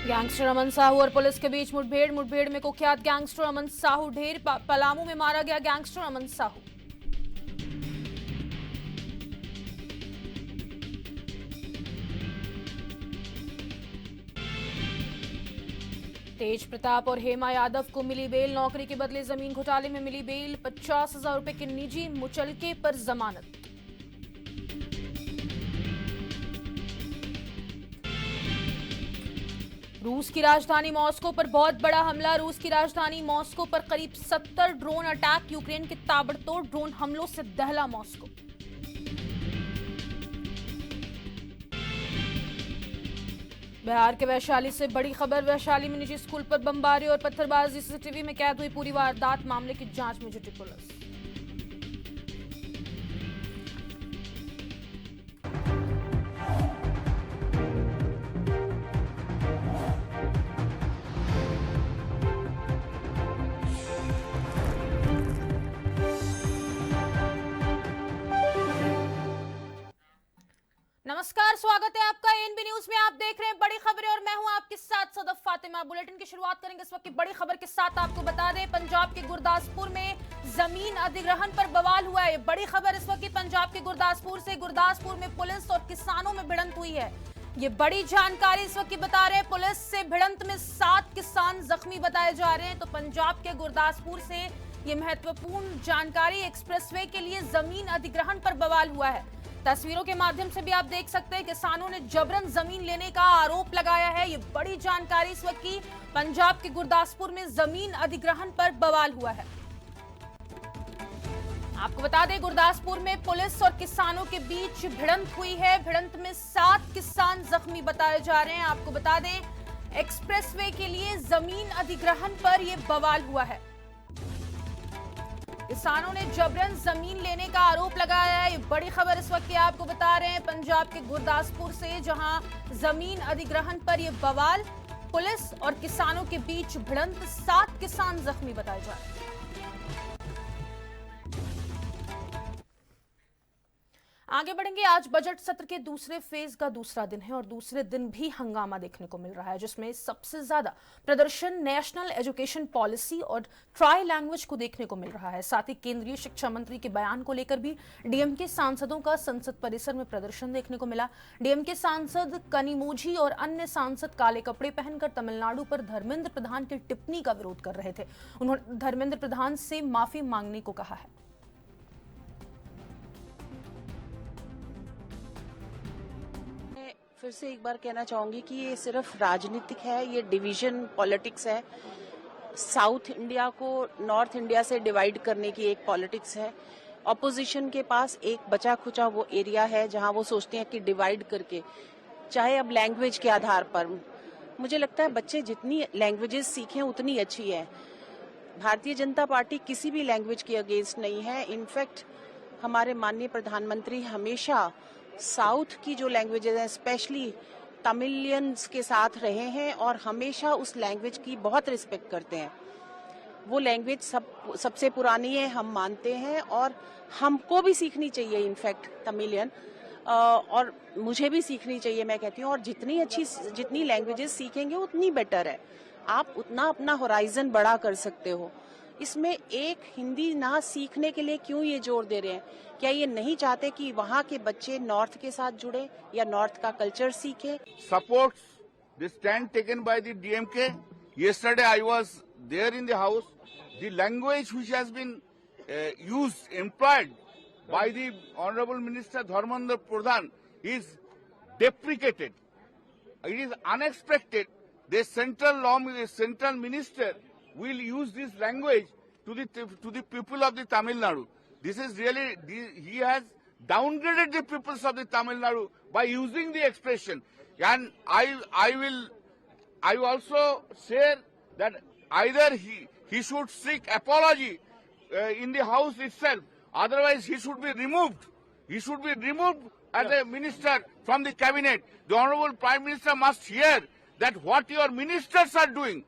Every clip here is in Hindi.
गैंगस्टर अमन साहू और पुलिस के बीच मुठभेड़ में कुख्यात गैंगस्टर अमन साहू ढेर। पलामू में मारा गया गैंगस्टर अमन साहू। तेज प्रताप और हेमा यादव को मिली बेल। नौकरी के बदले जमीन घोटाले में मिली बेल। 50,000 रुपए के निजी मुचलके पर जमानत। रूस की राजधानी मॉस्को पर बहुत बड़ा हमला। रूस की राजधानी मॉस्को पर करीब 70 ड्रोन अटैक। यूक्रेन के ताबड़तोड़ ड्रोन हमलों से दहला मॉस्को। बिहार के वैशाली से बड़ी खबर। वैशाली में निजी स्कूल पर बमबारी और पत्थरबाजी। सीसीटीवी में कैद हुई पूरी वारदात। मामले की जांच में जुटी पुलिस। नमस्कार, स्वागत है आपका एएनबी न्यूज में। आप देख रहे हैं बड़ी खबरें और मैं हूं आपके साथ सदफ फातिमा। बुलेटिन की शुरुआत करेंगे इस वक्त की बड़ी खबर के साथ। आपको बता दें, पंजाब के गुरदासपुर में जमीन अधिग्रहण पर बवाल हुआ है। बड़ी खबर इस वक्त की पंजाब के गुरदासपुर से। गुरदासपुर में पुलिस और किसानों में भिड़ंत हुई है। ये बड़ी जानकारी इस वक्त की बता रहे हैं। पुलिस से भिड़ंत में 7 किसान जख्मी बताए जा रहे हैं। तो पंजाब के गुरदासपुर से ये महत्वपूर्ण जानकारी। एक्सप्रेसवे के लिए जमीन अधिग्रहण पर बवाल हुआ है। तस्वीरों के माध्यम से भी आप देख सकते हैं, किसानों ने जबरन जमीन लेने का आरोप लगाया है। ये बड़ी जानकारी इस वक्त की। पंजाब के गुरदासपुर में जमीन अधिग्रहण पर बवाल हुआ है। आपको बता दें, गुरदासपुर में पुलिस और किसानों के बीच भिड़ंत हुई है। भिड़ंत में 7 किसान जख्मी बताए जा रहे हैं। आपको बता दें, एक्सप्रेसवे के लिए जमीन अधिग्रहण पर यह बवाल हुआ है। किसानों ने जबरन जमीन लेने का आरोप लगाया है। ये बड़ी खबर इस वक्त की आपको बता रहे हैं पंजाब के गुरदासपुर से, जहां जमीन अधिग्रहण पर यह बवाल। पुलिस और किसानों के बीच भिड़ंत। 7 किसान जख्मी बताए जा रहे हैं। आगे बढ़ेंगे। आज बजट सत्र के दूसरे फेज का दूसरा दिन है और दूसरे दिन भी हंगामा देखने को मिल रहा है, जिसमें सबसे ज्यादा प्रदर्शन नेशनल एजुकेशन पॉलिसी और ट्राई लैंग्वेज को देखने को मिल रहा है। साथ ही केंद्रीय शिक्षा मंत्री के बयान को लेकर भी डीएमके सांसदों का संसद परिसर में प्रदर्शन देखने को मिला। डीएमके सांसद कनिमोझी और अन्य सांसद काले कपड़े पहनकर तमिलनाडु पर धर्मेंद्र प्रधान की टिप्पणी का विरोध कर रहे थे। उन्होंने धर्मेंद्र प्रधान से माफी मांगने को कहा है। फिर से एक बार कहना चाहूंगी कि ये सिर्फ राजनीतिक है, ये डिवीजन पॉलिटिक्स है। साउथ इंडिया को नॉर्थ इंडिया से डिवाइड करने की एक पॉलिटिक्स है। ऑपोजिशन के पास एक बचा खुचा वो एरिया है जहां वो सोचते हैं कि डिवाइड करके, चाहे अब लैंग्वेज के आधार पर। मुझे लगता है बच्चे जितनी लैंग्वेजेस सीखें उतनी अच्छी है। भारतीय जनता पार्टी किसी भी लैंग्वेज के अगेंस्ट नहीं है। इनफैक्ट हमारे माननीय प्रधानमंत्री हमेशा साउथ की जो लैंग्वेजेस हैं, स्पेशली तमिलियंस के साथ रहे हैं और हमेशा उस लैंग्वेज की बहुत रिस्पेक्ट करते हैं। वो लैंग्वेज सबसे पुरानी है, हम मानते हैं, और हमको भी सीखनी चाहिए इनफैक्ट तमिलियन, और मुझे भी सीखनी चाहिए, मैं कहती हूँ। और जितनी लैंग्वेजेस सीखेंगे उतनी बेटर है। आप उतना अपना होराइजन बड़ा कर सकते हो। इसमें एक हिंदी ना सीखने के लिए क्यों ये जोर दे रहे हैं? क्या ये नहीं चाहते कि वहाँ के बच्चे नॉर्थ के साथ जुड़े या नॉर्थ का कल्चर सीखे? Supports the stand taken by the DMK. Yesterday I was there in the house. The language which has been employed by the Honorable Minister Dharmendra Pradhan is deprecated. It is unexpected. The central minister will use this language to the people of the Tamil Nadu. This is really, he has downgraded the peoples of the Tamil Nadu by using the expression. And I will also say that either he should seek apology in the house itself, otherwise he should be removed. He should be removed as a minister from the cabinet. The Honorable Prime Minister must hear that what your ministers are doing.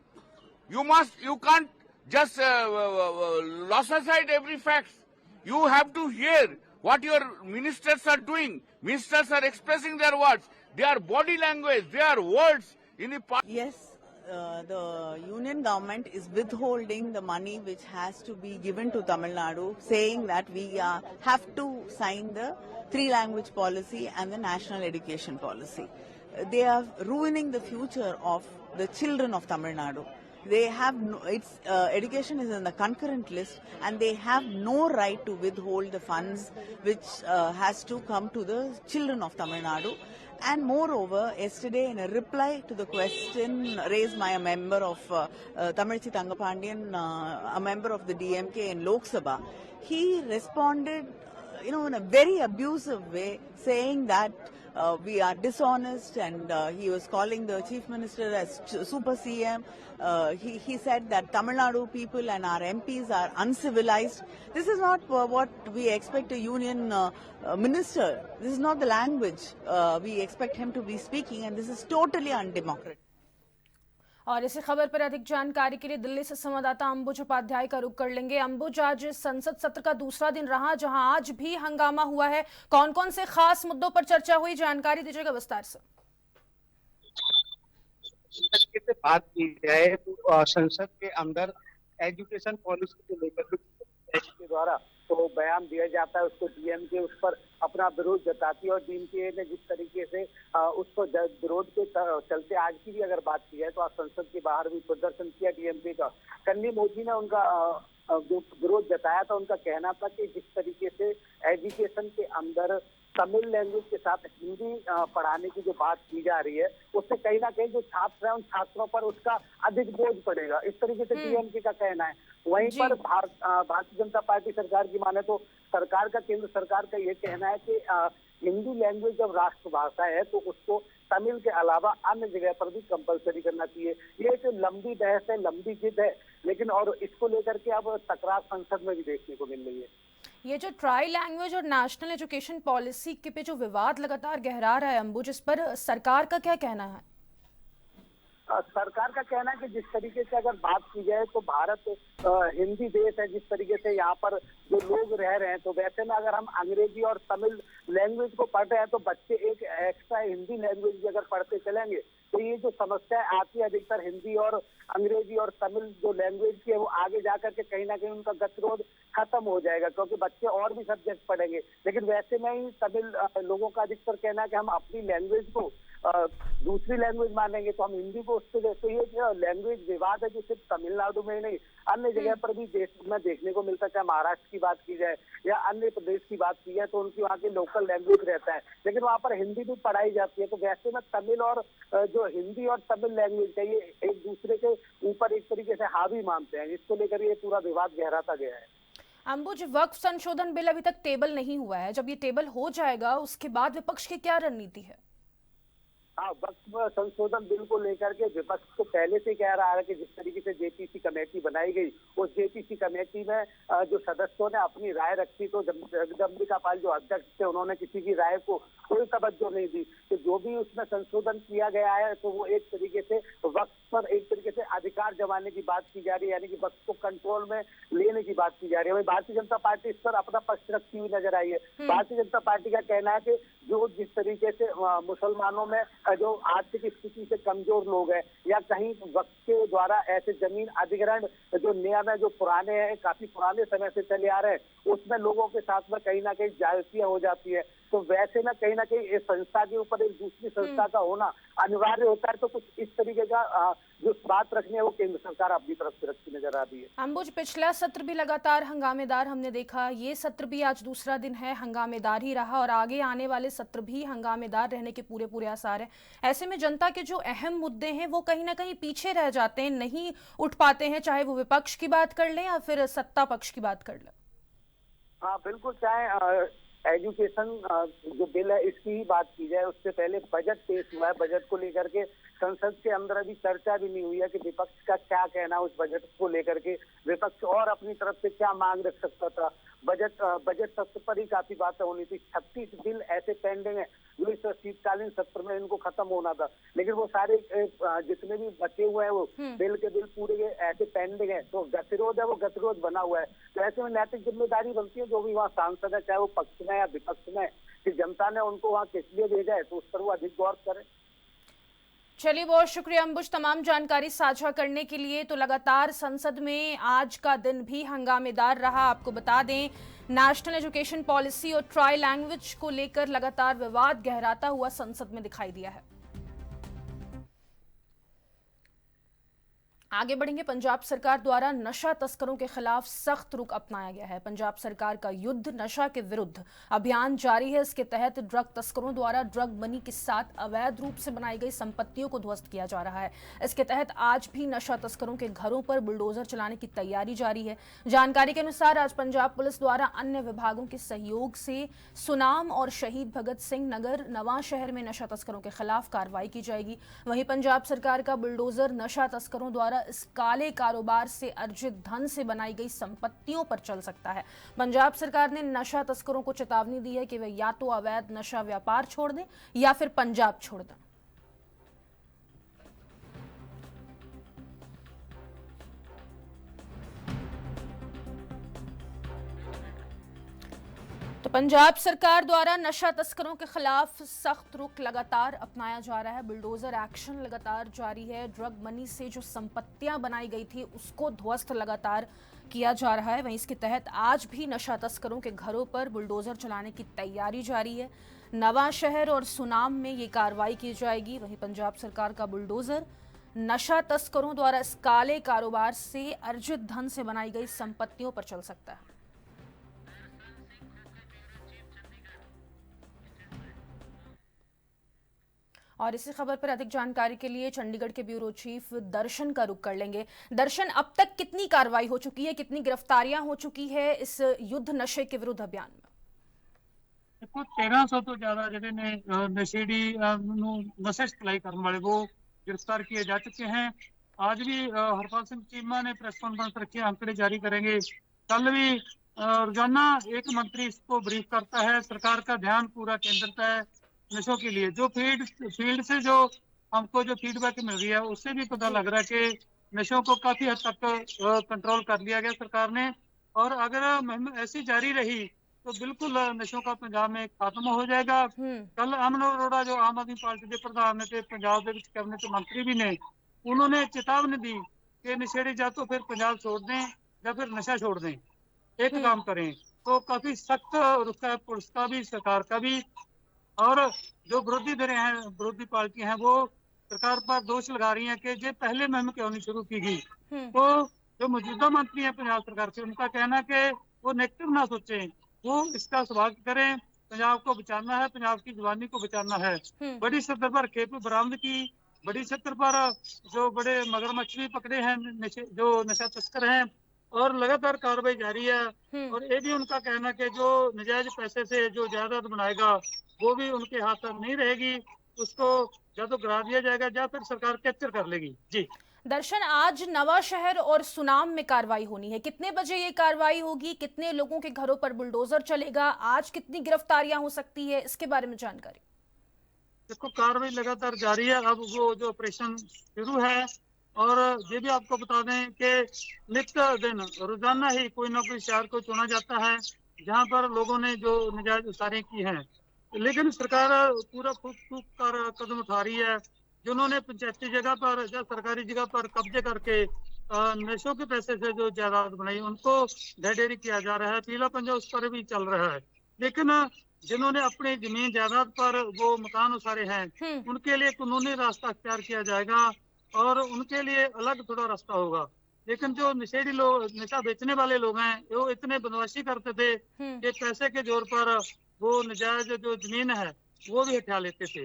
You can't just loss aside every fact. You have to hear what your ministers are doing. Ministers are expressing their words, their body language, their words in the past. Yes, the union government is withholding the money which has to be given to Tamil Nadu, saying that we have to sign the 3-language policy and the national education policy. They are ruining the future of the children of Tamil Nadu. They have education is in the concurrent list, and they have no right to withhold the funds which has to come to the children of Tamil Nadu. And moreover, yesterday in a reply to the question raised by a member of Tamilchi Thangapandian, a member of the DMK in Lok Sabha, he responded, in a very abusive way, saying that we are dishonest, and he was calling the chief minister as super CM. He said that Tamil Nadu people and our MPs are uncivilized. This is not what we expect a union minister. This is not the language we expect him to be speaking, and this is totally undemocratic. और इसी खबर पर अधिक जानकारी के लिए दिल्ली से संवाददाता अंबुज उपाध्याय का रुख कर लेंगे। अंबुज, आज संसद सत्र का दूसरा दिन रहा, जहां आज भी हंगामा हुआ है। कौन कौन से खास मुद्दों पर चर्चा हुई, जानकारी दीजिएगा विस्तार से। बात की जाए तो संसद के अंदर एजुकेशन पॉलिसी को लेकर के द्वारा तो बयान दिया जाता है, उसको डीएमके उस पर अपना विरोध जताती है, और डीएमके ने जिस तरीके से उसको विरोध के चलते आज की भी अगर बात की जाए तो आज संसद के बाहर भी प्रदर्शन किया डीएमके का। कन्नी मोदी ने उनका जो विरोध जताया था, उनका कहना था कि जिस तरीके से एजुकेशन के अंदर तमिल लैंग्वेज के साथ हिंदी पढ़ाने की जो बात की जा रही है, उससे कहीं ना कहीं जो छात्र हैं उन छात्रों पर उसका अधिक बोझ पड़ेगा, इस तरीके से डीएमके का कहना है। वहीं पर भारतीय जनता पार्टी सरकार की माने तो सरकार का, केंद्र सरकार का ये कहना है कि हिंदी लैंग्वेज जब राष्ट्रभाषा है तो उसको तमिल के अलावा अन्य जगह पर भी कंपलसरी करना चाहिए। ये एक लंबी बहस है, लंबी जिद है, लेकिन और इसको लेकर के अब तकरार संसद में भी देखने को मिल रही है। ये जो ट्राई लैंग्वेज और नेशनल एजुकेशन पॉलिसी के पे जो विवाद लगातार गहरा रहा है अंबुज, इस पर सरकार का क्या कहना है? सरकार का कहना है कि जिस तरीके से अगर बात की जाए तो भारत हिंदी देश है, जिस तरीके से यहाँ पर जो लोग रह रहे हैं, तो वैसे में अगर हम अंग्रेजी और तमिल लैंग्वेज को पढ़ रहे हैं तो बच्चे एक एक्स्ट्रा हिंदी लैंग्वेज भी अगर पढ़ते चलेंगे तो ये जो समस्या आती है अधिकतर हिंदी और अंग्रेजी और तमिल जो लैंग्वेज की है वो आगे जाकर के कहीं ना कहीं उनका गतिरोध खत्म हो जाएगा, क्योंकि बच्चे और भी सब्जेक्ट पढ़ेंगे। लेकिन वैसे में ही तमिल लोगों का अधिकतर कहना है कि हम अपनी लैंग्वेज को दूसरी लैंग्वेज मानेंगे तो हम हिंदी को उससे जैसे ये जो लैंग्वेज विवाद है जो सिर्फ तमिलनाडु में ही नहीं अन्य जगह पर भी देश में देखने को मिलता है। चाहे महाराष्ट्र की बात की जाए या अन्य प्रदेश की बात की जाए तो उनकी वहाँ की लोकल लैंग्वेज रहता है, लेकिन वहाँ पर हिंदी भी पढ़ाई जाती है। तो वैसे में तमिल और जो हिंदी और तमिल लैंग्वेज है ये एक दूसरे के ऊपर एक तरीके से हावी मानते हैं, जिसको लेकर ये पूरा विवाद गहराता गया है। अंबुज, वक्फ संशोधन बिल अभी तक टेबल नहीं हुआ है, जब ये टेबल हो जाएगा उसके बाद विपक्ष की क्या रणनीति है? हाँ, वक्फ संशोधन बिल को लेकर के विपक्ष को पहले से कह रहा है कि जिस तरीके से जेपीसी कमेटी बनाई गई, उस जेपीसी कमेटी में जो सदस्यों ने अपनी राय रखी तो जगदम्बिका पाल जो अध्यक्ष थे उन्होंने किसी की राय को कोई तवज्जो नहीं दी। तो जो भी उसमें संशोधन किया गया है तो वो एक तरीके से वक्फ पर एक तरीके से अधिकार जमाने की बात की जा रही है, यानी कि वक्फ को कंट्रोल में लेने की बात की जा रही है। वही भारतीय जनता पार्टी इस पर अपना पक्ष रखती हुई नजर आई है। भारतीय जनता पार्टी का कहना है कि जो जिस तरीके से मुसलमानों में जो आर्थिक स्थिति से कमजोर लोग हैं या कहीं वक्त के द्वारा ऐसे जमीन अधिग्रहण जो नियम है जो पुराने हैं, काफी पुराने समय से चले आ रहे हैं, उसमें लोगों के साथ में कहीं ना कहीं जायजियां हो जाती है। तो वैसे में कहीं ना कहीं इस संस्था के ऊपर एक दूसरी संस्था का होना अनिवार्य होता है। तो कुछ इस तरीके का जो बात रखनी है वो केंद्र सरकार अपनी तरफ से रखती नजर आ रही है। अंबुज, पिछला सत्र भी लगातार हंगामेदार हमने देखा, ये सत्र भी आज दूसरा दिन है हंगामेदार ही रहा और आगे आने वाले सत्र भी हंगामेदार रहने के पूरे आसार हैं। ऐसे में जनता के जो अहम मुद्दे हैं वो कहीं ना कहीं पीछे रह जाते हैं, नहीं उठ पाते हैं, चाहे वो विपक्ष की बात कर लें या फिर सत्ता पक्ष की बात कर लें। हाँ बिल्कुल, चाहे एजुकेशन जो बिल है इसकी ही बात की जाए, उससे पहले बजट पेश हुआ है। बजट को लेकर के संसद के अंदर अभी चर्चा भी नहीं हुई है कि विपक्ष का क्या कहना है उस बजट को लेकर के, विपक्ष और अपनी तरफ से क्या मांग रख सकता था। बजट सत्र पर ही काफी बातें होनी थी। 36 बिल ऐसे पेंडिंग है जो इस शीतकालीन सत्र में इनको खत्म होना था, लेकिन वो सारे जितने भी बचे हुए हैं वो बिल के बिल पूरे ऐसे पेंडिंग है। तो गतिरोध है, वो गतिरोध बना हुआ है। तो ऐसे में नैतिक जिम्मेदारी बनती है जो भी वहाँ सांसद है, चाहे वो पक्ष में या विपक्ष में, कि जनता ने उनको वहाँ किस लिए भेजा है तो उस पर वो अधिक गौर करें। चलिए, बहुत शुक्रिया अंबुज तमाम जानकारी साझा करने के लिए। तो लगातार संसद में आज का दिन भी हंगामेदार रहा। आपको बता दें, नेशनल एजुकेशन पॉलिसी और ट्राई लैंग्वेज को लेकर लगातार विवाद गहराता हुआ संसद में दिखाई दिया है। आगे बढ़ेंगे। पंजाब सरकार द्वारा नशा तस्करों के खिलाफ सख्त रुख अपनाया गया है। पंजाब सरकार का युद्ध नशा के विरुद्ध अभियान जारी है। इसके तहत ड्रग तस्करों द्वारा ड्रग मनी के साथ अवैध रूप से बनाई गई संपत्तियों को ध्वस्त किया जा रहा है। इसके तहत आज भी नशा तस्करों के घरों पर बुलडोजर चलाने की तैयारी जारी है। जानकारी के अनुसार आज पंजाब पुलिस द्वारा अन्य विभागों के सहयोग से सुनाम और शहीद भगत सिंह नगर नवां शहर में नशा तस्करों के खिलाफ कार्रवाई की जाएगी। वहीं पंजाब सरकार का बुलडोजर नशा तस्करों द्वारा इस काले कारोबार से अर्जित धन से बनाई गई संपत्तियों पर चल सकता है। पंजाब सरकार ने नशा तस्करों को चेतावनी दी है कि वे या तो अवैध नशा व्यापार छोड़ दें या फिर पंजाब छोड़ दें। तो पंजाब सरकार द्वारा नशा तस्करों के खिलाफ सख्त रुख लगातार अपनाया जा रहा है। बुलडोजर एक्शन लगातार जारी है। ड्रग मनी से जो संपत्तियां बनाई गई थी उसको ध्वस्त लगातार किया जा रहा है। वहीं इसके तहत आज भी नशा तस्करों के घरों पर बुलडोजर चलाने की तैयारी जारी है। नवां शहर और सुनाम में ये कार्रवाई की जाएगी। वहीं पंजाब सरकार का बुलडोजर नशा तस्करों द्वारा इस काले कारोबार से अर्जित धन से बनाई गई संपत्तियों पर चल सकता है। और इसी खबर पर अधिक जानकारी के लिए चंडीगढ़ के ब्यूरो चीफ दर्शन का रुख कर लेंगे। दर्शन, अब तक कितनी कार्रवाई हो चुकी है, कितनी गिरफ्तारियां हो चुकी है इस युद्ध नशे के विरुद्ध अभियान में? देखो, 1300 ਤੋਂ ਜ਼ਿਆਦਾ ਜਿਹੜੇ ਨੇ ਨਸ਼ੇੜੀ ਨੂੰ ਨਸ਼ੇ ਸਪਲਾਈ ਕਰਨ ਵਾਲੇ ਉਹ गिरफ्तार किए जा चुके हैं। आज भी हरपाल सिंह चीमा ने प्रेस कॉन्फ्रेंस रखी, आंकड़े जारी करेंगे। कल भी रोजाना एक मंत्री इसको ब्रीफ करता है। सरकार का ध्यान पूरा केंद्रित है नशों के लिए। जो फील्ड से जो हमको जो फीडबैक मिल रही है उससे भी पता लग रहा है कि नशों को काफी हद तक कंट्रोल कर लिया गया सरकार ने। और अगर मुहिम ऐसी जारी रही तो बिल्कुल नशों का पंजाब में खात्मा हो जाएगा। कल अमन अरोड़ा जो आम आदमी पार्टी के प्रधान ने पंजाब के कैबिनेट मंत्री भी ने, उन्होंने चेतावनी दी कि नशेड़ी या तो फिर पंजाब छोड़ दें या फिर नशा छोड़ दें, एक काम करें। तो काफी सख्त रुख है पुलिस का भी, सरकार का भी। और जो विरोधी धड़े हैं, विरोधी पार्टी हैं, वो सरकार पर दोष लगा रही हैं कि ये पहले मुहिम क्यों नहीं शुरू की गई। तो जो मौजूदा मंत्री हैं पंजाब सरकार से, उनका कहना कि वो नेगेटिव ना सोचें, वो इसका स्वागत करें। पंजाब को बचाना है, पंजाब की जवानी को बचाना है। बड़ी सतह पर खेप बरामद की, बड़ी सतह पर जो बड़े मगरमच्छ भी पकड़े हैं, जो नशा तस्कर हैं, और लगातार कार्रवाई जारी है। और ये भी उनका कहना कि जो नजायज पैसे से जो जायदाद बनाएगा वो भी उनके हाथ में नहीं रहेगी, उसको या तो गिरा दिया जाएगा या फिर सरकार कैप्चर कर लेगी। जी दर्शन, आज नवां शहर और सुनाम में कार्रवाई होनी है। कितने बजे ये कार्रवाई होगी, कितने लोगों के घरों पर बुलडोजर चलेगा, आज कितनी गिरफ्तारियां हो सकती है, इसके बारे में जानकारी? देखो, कार्रवाई लगातार जारी है। अब वो जो ऑपरेशन शुरू है, और ये भी आपको बता दें कि नित्य दिन रोजाना ही कोई ना कोई शहर को चुना जाता है जहां पर लोगों ने जो नजायज उसारी की है। लेकिन सरकार पूरा फूक कर कदम उठा रही है। जिन्होंने पंचायती जगह पर या सरकारी जगह पर कब्जे करके नशों के पैसे से जो जायदाद बनाई उनको ढेर किया जा रहा है। पीला पंजा उस पर भी चल रहा है। लेकिन जिन्होंने अपनी जमीन जायदाद पर वो मकान उसारे हैं, उनके लिए कानूनी रास्ता अख्तियार किया जाएगा और उनके लिए अलग थोड़ा रास्ता होगा। लेकिन जो नशेड़ी लोग, नशा बेचने वाले लोग हैं, वो इतने बदमाशी करते थे कि पैसे के जोर पर वो नजायज जो जमीन है वो भी हटा लेते थे।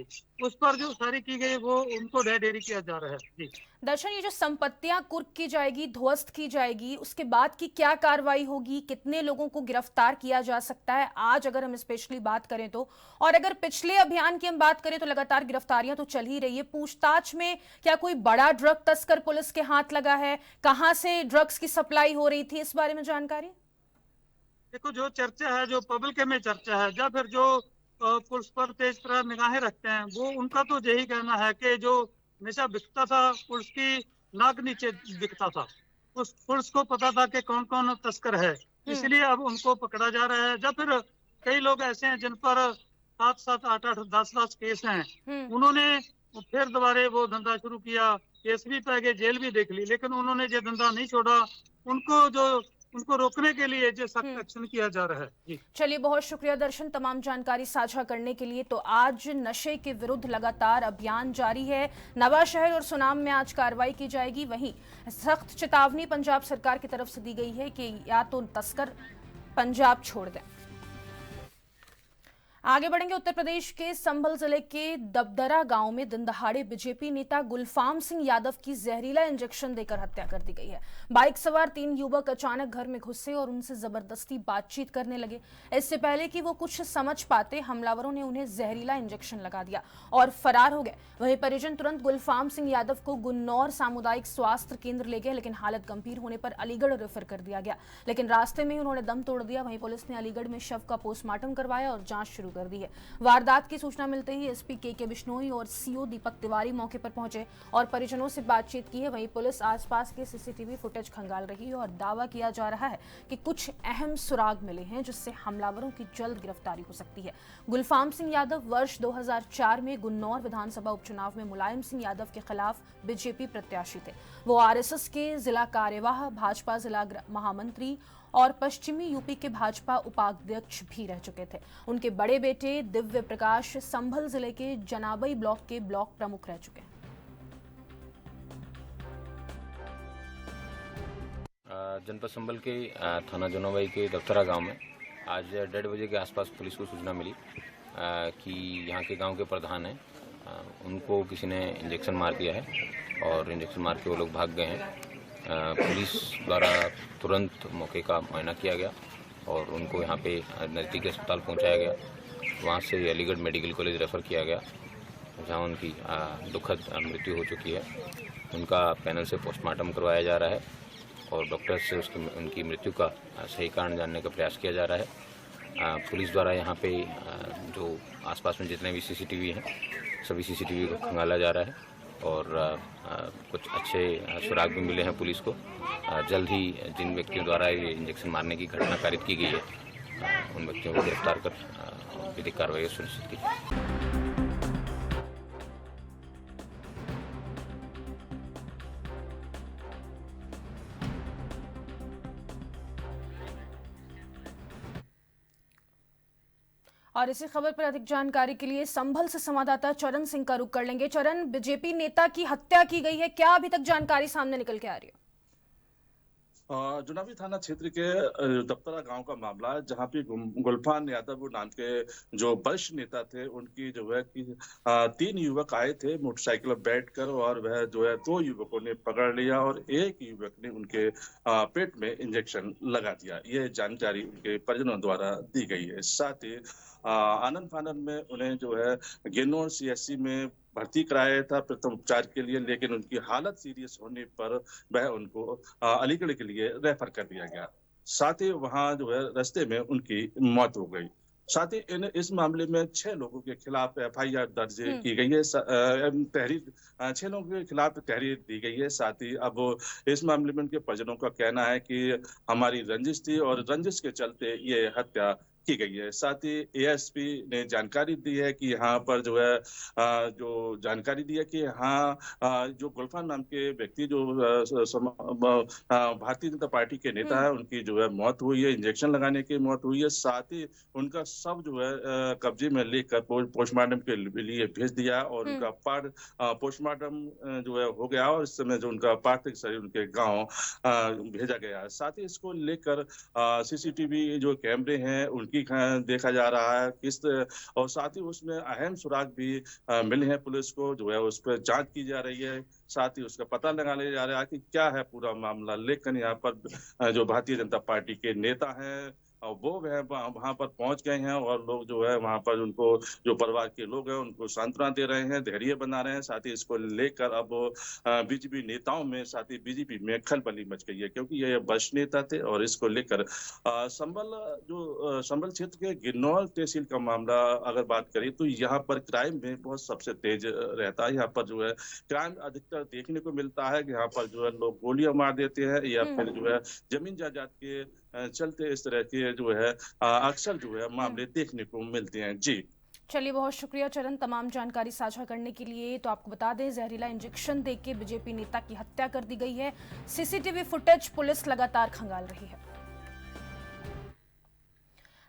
उस पर जो उसारी की गई वो उनको ढेर किया जा रहा है। जी दर्शन, ये जो संपत्तियां कुर्क की जाएगी, ध्वस्त की जाएगी, उसके बाद की क्या कार्रवाई होगी, कितने लोगों को गिरफ्तार किया जा सकता है आज अगर हम स्पेशली बात करें तो? और अगर पिछले अभियान की हम बात करें तो लगातार गिरफ्तारियां तो चल ही रही है। पूछताछ में क्या कोई बड़ा ड्रग तस्कर पुलिस के हाथ लगा है? कहां से ड्रग्स की सप्लाई हो रही थी, इस बारे में जानकारी? देखो, जो चर्चा है, जो पब्लिक में चर्चा है, या फिर जो पुलिस पर तेज तरह निगाहें रखते हैं, वो उनका तो यही कहना है कि जो नशा बिकता था पुलिस की नाक नीचे बिकता था। उस पुलिस को पता था कि कौन कौन तस्कर है, इसलिए अब उनको पकड़ा जा रहा है। या फिर कई लोग ऐसे हैं जिन पर 7-7, 8-8, 10-10 केस हैं, उन्होंने वो फिर दोबारे वो धंधा शुरू किया, केस भी पै गए, जेल भी देख ली, लेकिन उन्होंने ये धंधा नहीं छोड़ा। उनको रोकने के लिए जो सख्त एक्शन किया जा रहा है। जी चलिए, बहुत शुक्रिया दर्शन तमाम जानकारी साझा करने के लिए। तो आज नशे के विरुद्ध लगातार अभियान जारी है। नवा शहर और सुनाम में आज कार्रवाई की जाएगी। वहीं सख्त चेतावनी पंजाब सरकार की तरफ से दी गई है कि या तो तस्कर पंजाब छोड़ दें। आगे बढ़ेंगे। उत्तर प्रदेश के संभल जिले के दबदरा गांव में दिन दहाड़े बीजेपी नेता गुलफाम सिंह यादव की जहरीला इंजेक्शन देकर हत्या कर दी गई है। बाइक सवार 3 युवक अचानक घर में घुसे और उनसे जबरदस्ती बातचीत करने लगे। इससे पहले कि वो कुछ समझ पाते, हमलावरों ने उन्हें जहरीला इंजेक्शन लगा दिया और फरार हो गए। वहीं परिजन तुरंत गुलफाम सिंह यादव को गुन्नौर सामुदायिक स्वास्थ्य केंद्र ले गए, लेकिन हालत गंभीर होने पर अलीगढ़ रेफर कर दिया गया, लेकिन रास्ते में ही उन्होंने दम तोड़ दिया। वहीं पुलिस ने अलीगढ़ में शव का पोस्टमार्टम करवाया और जांच शुरू कर दी है। वारदात की सूचना मिलते ही एसपी के बिश्नोई और सीओ दीपक तिवारी मौके पर पहुंचे और परिजनों से बातचीत की है। वहीं पुलिस आसपास के सीसीटीवी फुटेज खंगाल रही है और दावा किया जा रहा है कि कुछ अहम सुराग मिले हैं जिससे हमलावरों की जल्द गिरफ्तारी हो सकती है। गुलफाम सिंह यादव वर्ष 2004 में गुन्नौर विधानसभा उपचुनाव में मुलायम सिंह यादव के खिलाफ बीजेपी प्रत्याशी थे। वो आरएसएस के जिला कार्यवाह, भाजपा जिला महामंत्री और पश्चिमी यूपी के भाजपा उपाध्यक्ष भी रह चुके थे। उनके बड़े बेटे दिव्य प्रकाश संभल जिले के जनाबई ब्लॉक के ब्लॉक प्रमुख रह चुके हैं। जनपद संभल के थाना जनाबई के दफ्तरा गांव में आज 1:30 बजे के आसपास पुलिस को सूचना मिली कि यहाँ के गांव के प्रधान हैं, उनको किसी ने इंजेक्शन मार दिया है और इंजेक्शन मार के वो लोग भाग गए हैं। पुलिस द्वारा तुरंत मौके का मुआयना किया गया और उनको यहाँ पे नज़दीकी अस्पताल पहुँचाया गया। वहाँ से अलीगढ़ मेडिकल कॉलेज रेफ़र किया गया, जहाँ उनकी दुखद मृत्यु हो चुकी है। उनका पैनल से पोस्टमार्टम करवाया जा रहा है और डॉक्टर से उनकी मृत्यु का सही कारण जानने का प्रयास किया जा रहा है। पुलिस द्वारा यहाँ पे जो आसपास में जितने भी सीसीटीवी हैं, सभी सीसीटीवी को खंगाला जा रहा है और कुछ अच्छे सुराग भी मिले हैं पुलिस को। जल्द ही जिन व्यक्तियों द्वारा ये इंजेक्शन मारने की घटना कारित की गई है, उन व्यक्तियों को गिरफ्तार कर विधिक कार्रवाई सुनिश्चित की जाए। और इसी खबर पर अधिक जानकारी के लिए संभल से संवाददाता चरण सिंह का रुख कर लेंगे। चरण, बीजेपी नेता की हत्या की गई है, क्या अभी तक जानकारी सामने निकल के आ रही है? जुनाबी थाना क्षेत्र के दफ्तरा गांव का मामला है, जहां पे गुलफाम यादव नाम के जो वरिष्ठ नेता थे, उनकी जो है कि 3 युवक आए थे मोटरसाइकिल पर बैठकर और वह जो है 2 युवकों ने पकड़ लिया और एक युवक ने उनके पेट में इंजेक्शन लगा दिया। ये जानकारी उनके परिजनों द्वारा दी गई है। साथ ही आनंद फानंद में उन्हें जो है गिन्नौर सीएचसी में भर्ती कराया था प्रथम उपचार के लिए, लेकिन उनकी हालत सीरियस होने पर वह उनको अलीगढ़ के लिए रेफर कर दिया गया। साथ ही वहां जो है रास्ते में उनकी मौत हो गई। साथ ही इस मामले में 6 लोगों के खिलाफ एफआईआर दर्ज की गई है। 6 लोगों के खिलाफ तहरीर दी गई है। साथ ही अब इस मामले में उनके परिजनों का कहना है कि हमारी रंजिश थी और रंजिश के चलते ये हत्या की गई है। साथ ही एएसपी ने जानकारी दी है कि यहाँ पर जो है जो जानकारी दी है कि यहाँ जो गुलफाम नाम के व्यक्ति जो भारतीय जनता पार्टी के नेता है, उनकी जो है मौत हुई है, इंजेक्शन लगाने की मौत हुई है। साथ ही उनका सब जो है कब्जे में लेकर पोस्टमार्टम के लिए भेज दिया और उनका पोस्टमार्टम जो है हो गया और इस समय जो उनका पार्थिव शरीर उनके गाँव भेजा गया है। साथ ही इसको लेकर सीसीटीवी जो कैमरे हैं उनकी देखा जा रहा है किस्त, और साथ ही उसमें अहम सुराग भी मिले हैं। पुलिस को जो है उस पर जांच की जा रही है, साथ ही उसका पता लगाने जा रहा है कि क्या है पूरा मामला। लेकिन यहाँ पर जो भारतीय जनता पार्टी के नेता हैं वो वहां पर पहुंच गए हैं और लोग जो है वहां पर उनको जो परिवार के लोग हैं उनको सांत्वना दे रहे हैं, धैर्य बना रहे हैं। साथ ही इसको लेकर अब बीजेपी नेताओं में, साथ ही बीजेपी में खलबली मच गई है, क्योंकि ये वरिष्ठ नेता थे और इसको लेकर संभल क्षेत्र के गिन्नौर तहसील का मामला अगर बात करें तो यहाँ पर क्राइम में बहुत सबसे तेज रहता है। यहाँ पर जो है क्राइम अधिकतर देखने को मिलता है कि यहाँ पर जो है लोग गोलियां मार देते हैं या फिर जो है जमीन जायदाद के चलते इस तरह के जो है अक्सर जो है मामले देखने को मिलते हैं। जी चलिए, बहुत शुक्रिया चरण तमाम जानकारी साझा करने के लिए। तो आपको बता दें, जहरीला इंजेक्शन देके बीजेपी नेता की हत्या कर दी गई है। सीसीटीवी फुटेज पुलिस लगातार खंगाल रही है।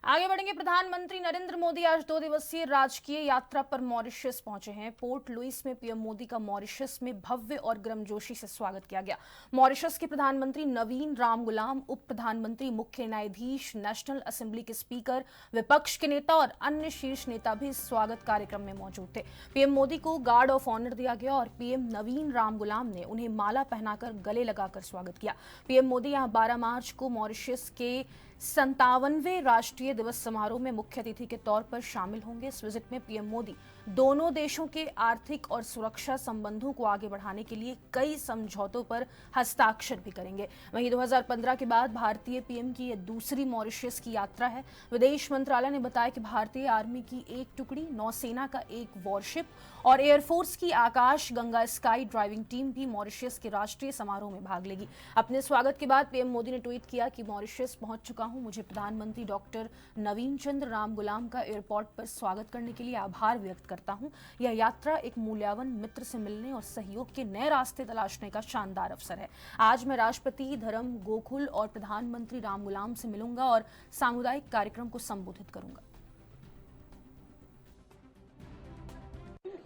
आगे बढ़ेंगे। प्रधानमंत्री नरेंद्र मोदी आज 2 दिवसीय राजकीय यात्रा पर मॉरिशस पहुंचे हैं। पोर्ट लुइस में पीएम मोदी का मॉरिशस में भव्य और गर्मजोशी से स्वागत किया गया। मॉरिशस के प्रधानमंत्री नवीन रामगुलाम, उप प्रधानमंत्री, मुख्य न्यायाधीश, नेशनल असेंबली के स्पीकर, विपक्ष के नेता और अन्य शीर्ष नेता भी इस स्वागत कार्यक्रम में मौजूद थे। पीएम मोदी को गार्ड ऑफ ऑनर दिया गया और पीएम नवीन रामगुलाम ने उन्हें माला पहनाकर गले लगाकर स्वागत किया। पीएम मोदी यहां 12 मार्च को मॉरिशस के 57वें राष्ट्रीय दिवस समारोह में मुख्य अतिथि के तौर पर शामिल होंगे। इस विजिट में पीएम मोदी दोनों देशों के आर्थिक और सुरक्षा संबंधों को आगे बढ़ाने के लिए कई समझौतों पर हस्ताक्षर भी करेंगे। वहीं 2015 के बाद भारतीय पीएम की यह दूसरी मॉरिशस की यात्रा है। विदेश मंत्रालय ने बताया कि भारतीय आर्मी की एक टुकड़ी, नौसेना का एक वॉरशिप और एयरफोर्स की आकाश गंगा स्काई ड्राइविंग टीम भी मॉरिशस के राष्ट्रीय समारोह में भाग लेगी। अपने स्वागत के बाद पीएम मोदी ने ट्वीट किया कि मॉरिशस पहुंच चुका हूं। मुझे प्रधानमंत्री डॉक्टर नवीन चंद्र रामगुलाम का एयरपोर्ट पर स्वागत करने के लिए आभार व्यक्त करता हूं। यह यात्रा एक मूल्यवान मित्र से मिलने और सहयोग के नए रास्ते तलाशने का शानदार अवसर है। आज मैं राष्ट्रपति धर्म गोकुल और प्रधानमंत्री रामगुलाम से मिलूंगा और सामुदायिक कार्यक्रम को संबोधित करूंगा।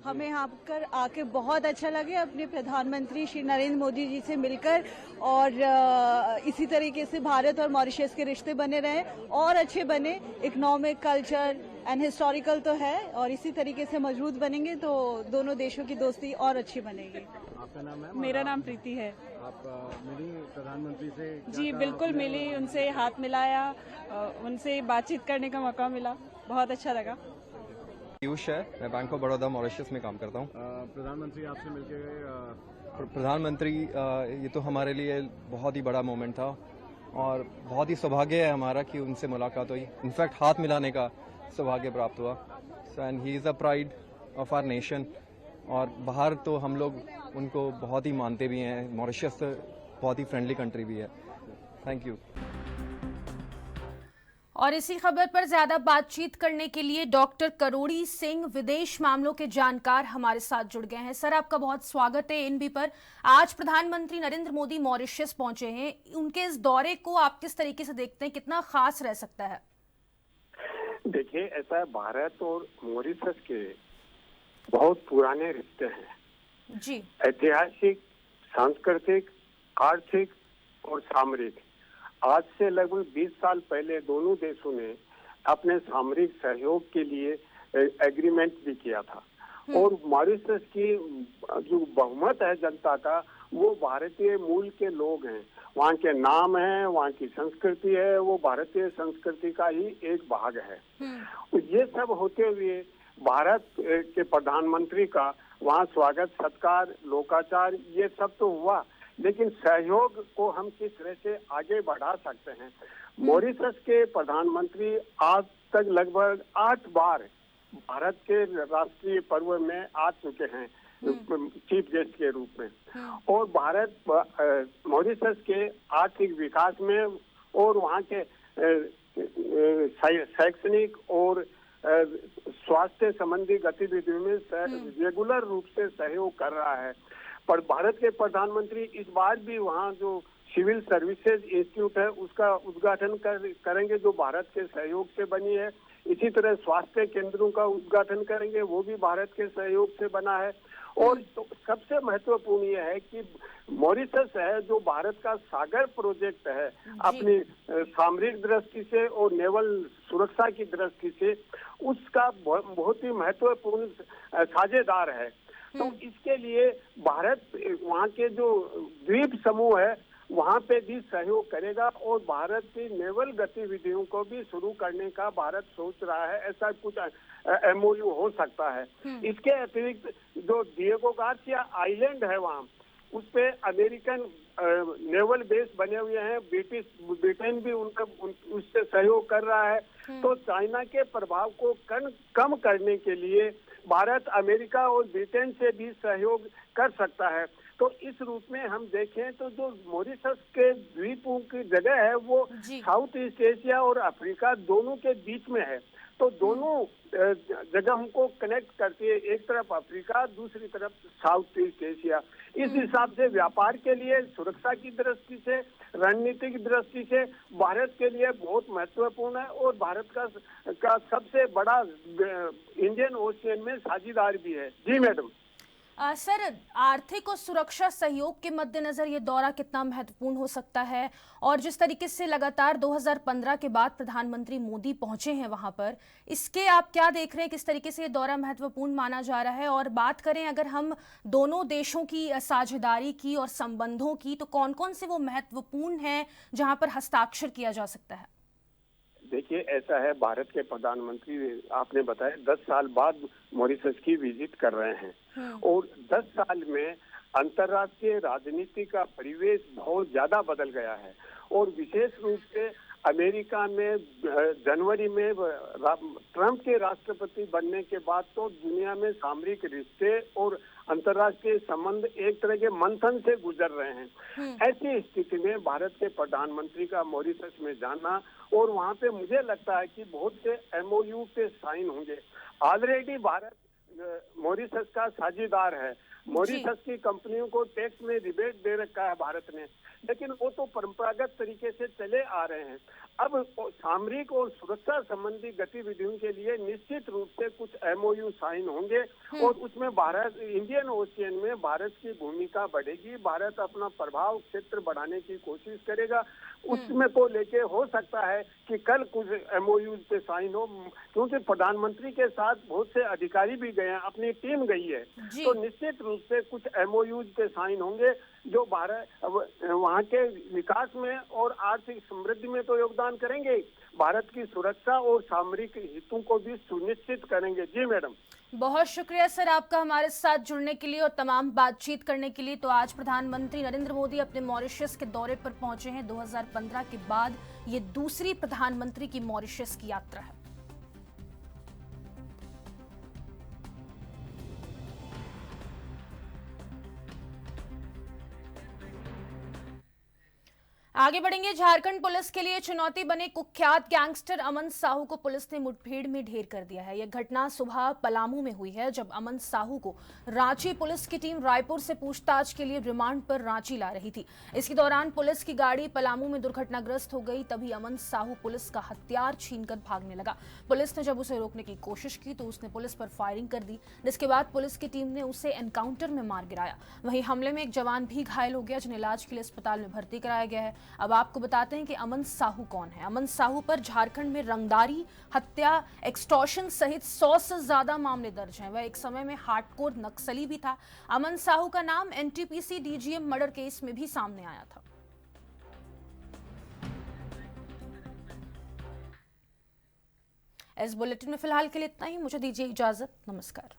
हमें यहाँ पर आके बहुत अच्छा लगे, अपने प्रधानमंत्री श्री नरेंद्र मोदी जी से मिलकर, और इसी तरीके से भारत और मॉरिशस के रिश्ते बने रहें और अच्छे बने। इकोनॉमिक, कल्चर एंड हिस्टोरिकल तो है, और इसी तरीके से मजबूत बनेंगे तो दोनों देशों की दोस्ती और अच्छी बनेगी। आपका नाम है? मेरा नाम प्रीति है। आप मिली प्रधानमंत्री से? जी बिल्कुल मिली, उनसे हाथ मिलाया, उनसे बातचीत करने का मौका मिला, बहुत अच्छा लगा। पीयूष है, मैं बैंक ऑफ बड़ौदा मॉरिशस में काम करता हूँ। प्रधानमंत्री आपसे मिलके प्रधानमंत्री, ये तो हमारे लिए बहुत ही बड़ा मोमेंट था और बहुत ही सौभाग्य है हमारा कि उनसे मुलाकात हुई। इनफैक्ट हाथ मिलाने का सौभाग्य प्राप्त हुआ। And he is a pride of our nation. और बाहर तो हम लोग उनको बहुत ही मानते भी हैं। मॉरिशस बहुत ही फ्रेंडली कंट्री भी है। Thank you. और इसी खबर पर ज्यादा बातचीत करने के लिए डॉक्टर करोड़ी सिंह, विदेश मामलों के जानकार, हमारे साथ जुड़ गए हैं। सर, आपका बहुत स्वागत है एनबी पर। आज प्रधानमंत्री नरेंद्र मोदी मॉरिशस पहुंचे हैं। उनके इस दौरे को आप किस तरीके से देखते हैं, कितना खास रह सकता है? देखिए, ऐसा है, भारत और मॉरिशस के बहुत पुराने रिश्ते हैं जी। ऐतिहासिक, सांस्कृतिक, आर्थिक और सामरिक। आज से लगभग 20 साल पहले दोनों देशों ने अपने सामरिक सहयोग के लिए एग्रीमेंट भी किया था। और मॉरिशस की जो बहुमत है जनता का, वो भारतीय मूल के लोग हैं। वहाँ के नाम है, वहाँ की संस्कृति है, वो भारतीय संस्कृति का ही एक भाग है। ये सब होते हुए भारत के प्रधानमंत्री का वहाँ स्वागत, सत्कार, लोकाचार, ये सब तो हुआ, लेकिन सहयोग को हम किस तरह से आगे बढ़ा सकते हैं? मॉरिशस के प्रधानमंत्री आज तक लगभग 8 बार भारत के राष्ट्रीय पर्व में आ चुके हैं चीफ गेस्ट के रूप में। और भारत मॉरिशस के आर्थिक विकास में और वहाँ के शैक्षणिक और स्वास्थ्य संबंधी गतिविधियों में रेगुलर रूप से सहयोग कर रहा है। पर भारत के प्रधानमंत्री इस बार भी वहाँ जो सिविल सर्विसेज इंस्टीट्यूट है उसका उद्घाटन करेंगे, जो भारत के सहयोग से बनी है। इसी तरह स्वास्थ्य केंद्रों का उद्घाटन करेंगे, वो भी भारत के सहयोग से बना है। और तो सबसे महत्वपूर्ण ये है कि मॉरिशस है जो भारत का सागर प्रोजेक्ट है, अपनी सामरिक दृष्टि से और नेवल सुरक्षा की दृष्टि से उसका बहुत ही महत्वपूर्ण साझेदार है। तो इसके लिए भारत वहाँ के जो द्वीप समूह है वहाँ पे भी सहयोग करेगा और भारत की नेवल गतिविधियों को भी शुरू करने का भारत सोच रहा है। ऐसा कुछ एमओयू हो सकता है। इसके अतिरिक्त जो डिएगो गार्सिया आइलैंड है वहाँ, उस पे अमेरिकन नेवल बेस बने हुए हैं। ब्रिटेन भी उनका उससे सहयोग कर रहा है। तो चाइना के प्रभाव को कम करने के लिए भारत अमेरिका और ब्रिटेन से भी सहयोग कर सकता है। तो इस रूप में हम देखें तो जो मॉरिशस के द्वीपों की जगह है वो साउथ ईस्ट एशिया और अफ्रीका दोनों के बीच में है। तो दोनों जगह हमको कनेक्ट करती है, एक तरफ अफ्रीका, दूसरी तरफ साउथ ईस्ट एशिया। इस हिसाब से व्यापार के लिए, सुरक्षा की दृष्टि से, रणनीतिक दृष्टि से भारत के लिए बहुत महत्वपूर्ण है और भारत का सबसे बड़ा इंडियन ओशियन में साझेदार भी है। जी मैडम। सर, आर्थिक और सुरक्षा सहयोग के मद्देनजर ये दौरा कितना महत्वपूर्ण हो सकता है, और जिस तरीके से लगातार 2015 के बाद प्रधानमंत्री मोदी पहुंचे हैं वहां पर, इसके आप क्या देख रहे हैं, किस तरीके से ये दौरा महत्वपूर्ण माना जा रहा है? और बात करें अगर हम दोनों देशों की साझेदारी की और संबंधों की, तो कौन कौन से वो महत्वपूर्ण हैं जहां पर हस्ताक्षर किया जा सकता है? देखिए, ऐसा है, भारत के प्रधानमंत्री आपने बताया 10 साल बाद मॉरिशस की विजिट कर रहे हैं और 10 साल में अंतर्राष्ट्रीय राजनीति का परिवेश बहुत ज्यादा बदल गया है और विशेष रूप से अमेरिका में जनवरी में ट्रंप के राष्ट्रपति बनने के बाद तो दुनिया में सामरिक रिश्ते और अंतर्राष्ट्रीय संबंध एक तरह के मंथन से गुजर रहे हैं। ऐसी स्थिति में भारत के प्रधानमंत्री का मॉरिशस में जाना और वहां पे मुझे लगता है कि बहुत से MOU पे साइन होंगे। ऑलरेडी भारत मॉरिशस का साझेदार है। मॉरिशस की कंपनियों को टैक्स में रिबेट दे रखा है भारत ने, लेकिन वो तो परंपरागत तरीके से चले आ रहे हैं। अब सामरिक और सुरक्षा संबंधी गतिविधियों के लिए निश्चित रूप से कुछ MOU साइन होंगे और उसमें भारत, इंडियन ओशियन में भारत की भूमिका बढ़ेगी। भारत अपना प्रभाव क्षेत्र बढ़ाने की कोशिश करेगा। उसमें को लेके हो सकता है कि कल कुछ MOU पे साइन हो, क्योंकि प्रधानमंत्री के साथ बहुत से अधिकारी भी गए हैं, अपनी टीम गई है, तो निश्चित रूप से कुछ MOU पे साइन होंगे जो भारत वहाँ के विकास में और आर्थिक समृद्धि में तो योगदान करेंगे, भारत की सुरक्षा और सामरिक हितों को भी सुनिश्चित करेंगे। जी मैडम। बहुत शुक्रिया सर आपका हमारे साथ जुड़ने के लिए और तमाम बातचीत करने के लिए। तो आज प्रधानमंत्री नरेंद्र मोदी अपने मॉरिशस के दौरे पर पहुंचे हैं। 2015 के बाद ये दूसरी प्रधानमंत्री की मॉरिशस की यात्रा है। आगे बढ़ेंगे। झारखंड पुलिस के लिए चुनौती बने कुख्यात गैंगस्टर अमन साहू को पुलिस ने मुठभेड़ में ढेर कर दिया है। यह घटना सुबह पलामू में हुई है, जब अमन साहू को रांची पुलिस की टीम रायपुर से पूछताछ के लिए रिमांड पर रांची ला रही थी। इसी दौरान पुलिस की गाड़ी पलामू में दुर्घटनाग्रस्त हो गई। तभी अमन साहू पुलिस का हथियार छीनकर भागने लगा। पुलिस ने जब उसे रोकने की कोशिश की तो उसने पुलिस पर फायरिंग कर दी, जिसके बाद पुलिस की टीम ने उसे एनकाउंटर में मार गिराया। वहीं हमले में एक जवान भी घायल हो गया, जिन्हें इलाज के लिए अस्पताल में भर्ती कराया गया है। अब आपको बताते हैं कि अमन साहू कौन है। अमन साहू पर झारखंड में रंगदारी, हत्या, एक्सटॉर्शन सहित 100 से ज्यादा मामले दर्ज हैं। वह एक समय में हार्डकोर नक्सली भी था। अमन साहू का नाम NTPC DGM मर्डर केस में भी सामने आया था। इस बुलेटिन में फिलहाल के लिए इतना ही। मुझे दीजिए इजाजत। नमस्कार।